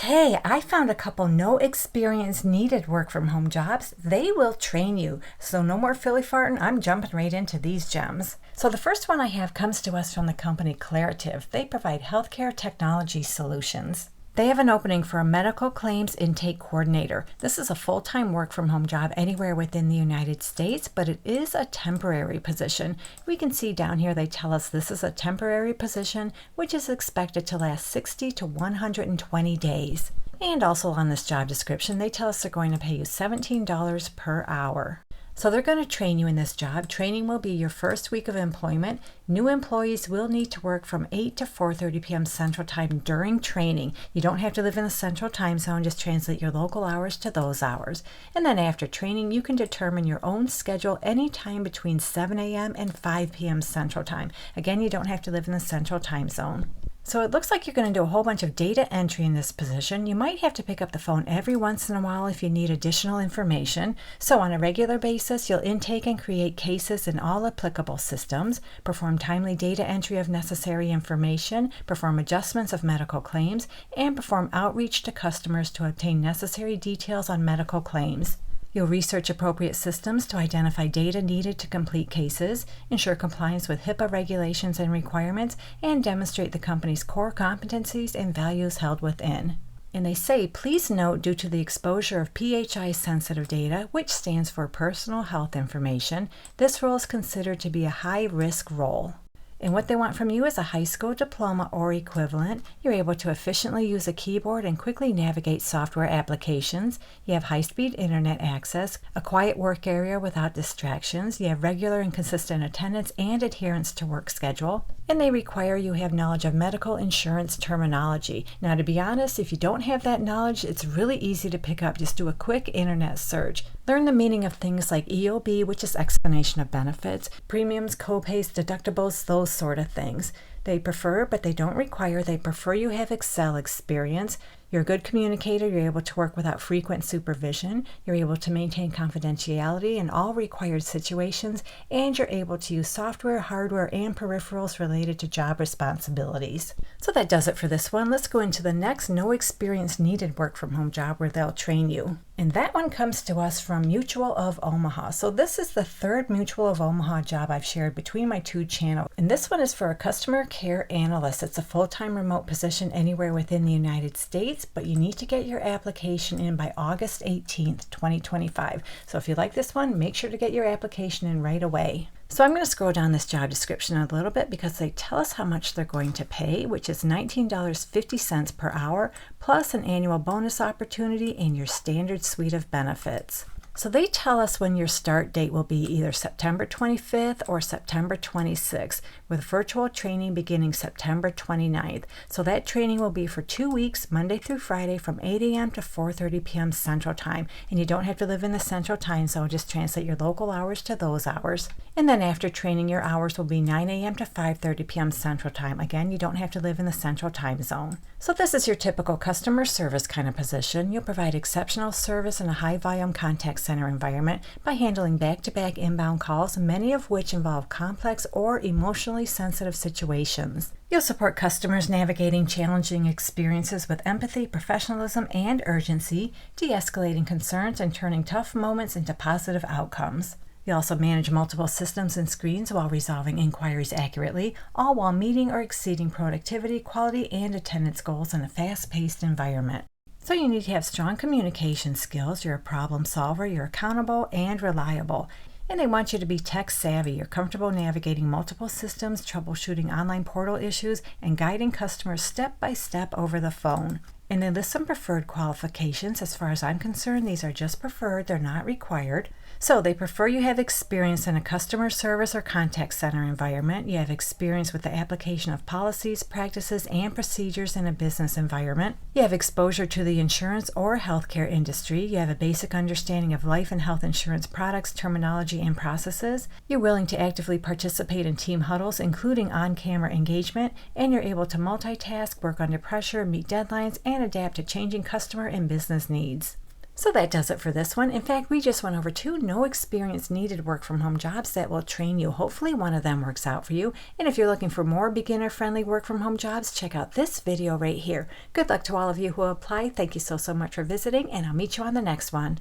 Okay, I found a couple no experience needed work from home jobs. They will train you. So no more filly farting. I'm jumping right into these gems. So the first one I have comes to us from the company Clarative. They provide healthcare technology solutions. They have an opening for a medical claims intake coordinator. This is a full-time work from home job anywhere within the United States, but it is a temporary position. We can see down here they tell us this is a temporary position, which is expected to last 60 to 120 days. And also on this job description, they tell us they're going to pay you $17 per hour. So they're going to train you in this job. Training will be your first week of employment. New employees will need to work from 8 to 4:30 p.m. Central Time during training. You don't have to live in the Central Time Zone. Just translate your local hours to those hours. And then after training, you can determine your own schedule anytime between 7 a.m. and 5 p.m. Central Time. Again, you don't have to live in the Central Time Zone. So it looks like you're going to do a whole bunch of data entry in this position. You might have to pick up the phone every once in a while if you need additional information. So on a regular basis, you'll intake and create cases in all applicable systems, perform timely data entry of necessary information, perform adjustments of medical claims, and perform outreach to customers to obtain necessary details on medical claims. You'll research appropriate systems to identify data needed to complete cases, ensure compliance with HIPAA regulations and requirements, and demonstrate the company's core competencies and values held within. And they say, please note, due to the exposure of PHI-sensitive data, which stands for personal health information, this role is considered to be a high-risk role. And what they want from you is a high school diploma or equivalent. You're able to efficiently use a keyboard and quickly navigate software applications. You have high-speed internet access, a quiet work area without distractions. You have regular and consistent attendance and adherence to work schedule. And they require you have knowledge of medical insurance terminology. Now, to be honest, if you don't have that knowledge, it's really easy to pick up. Just do a quick internet search. Learn the meaning of things like EOB, which is explanation of benefits, premiums, copays, deductibles, those sort of things. They prefer, but they don't require, they prefer you have Excel experience. You're a good communicator, you're able to work without frequent supervision, you're able to maintain confidentiality in all required situations, and you're able to use software, hardware, and peripherals related to job responsibilities. So that does it for this one. Let's go into the next no experience needed work from home job where they'll train you. And that one comes to us from Mutual of Omaha. So this is the third Mutual of Omaha job I've shared between my two channels. And this one is for a customer care analyst. It's a full-time remote position anywhere within the United States, but you need to get your application in by August 18th, 2025. So if you like this one, make sure to get your application in right away. So I'm going to scroll down this job description a little bit because they tell us how much they're going to pay, which is $19.50 per hour, plus an annual bonus opportunity and your standard suite of benefits. So they tell us when your start date will be either September 25th or September 26th, with virtual training beginning September 29th. So that training will be for 2 weeks, Monday through Friday, from 8 a.m. to 4:30 p.m. Central Time. And you don't have to live in the Central Time Zone, just translate your local hours to those hours. And then after training, your hours will be 9 a.m. to 5:30 p.m. Central Time. Again, you don't have to live in the Central Time Zone. So this is your typical customer service kind of position. You'll provide exceptional service in a high-volume contact center environment by handling back-to-back inbound calls, many of which involve complex or emotionally sensitive situations. You'll support customers navigating challenging experiences with empathy, professionalism, and urgency, de-escalating concerns and turning tough moments into positive outcomes. You also manage multiple systems and screens while resolving inquiries accurately, all while meeting or exceeding productivity, quality, and attendance goals in a fast-paced environment. So you need to have strong communication skills, you're a problem solver, you're accountable, and reliable. And they want you to be tech savvy. You're comfortable navigating multiple systems, troubleshooting online portal issues, and guiding customers step by step over the phone. And they list some preferred qualifications. As far as I'm concerned, these are just preferred, they're not required. So they prefer you have experience in a customer service or contact center environment. You have experience with the application of policies, practices, and procedures in a business environment. You have exposure to the insurance or healthcare industry. You have a basic understanding of life and health insurance products, terminology, and processes. You're willing to actively participate in team huddles, including on-camera engagement, and you're able to multitask, work under pressure, meet deadlines, and adapt to changing customer and business needs. So that does it for this one. In fact, we just went over 2 no experience needed work from home jobs that will train you. Hopefully one of them works out for you. And if you're looking for more beginner friendly work from home jobs, check out this video right here. Good luck to all of you who apply. Thank you so much for visiting, and I'll meet you on the next one.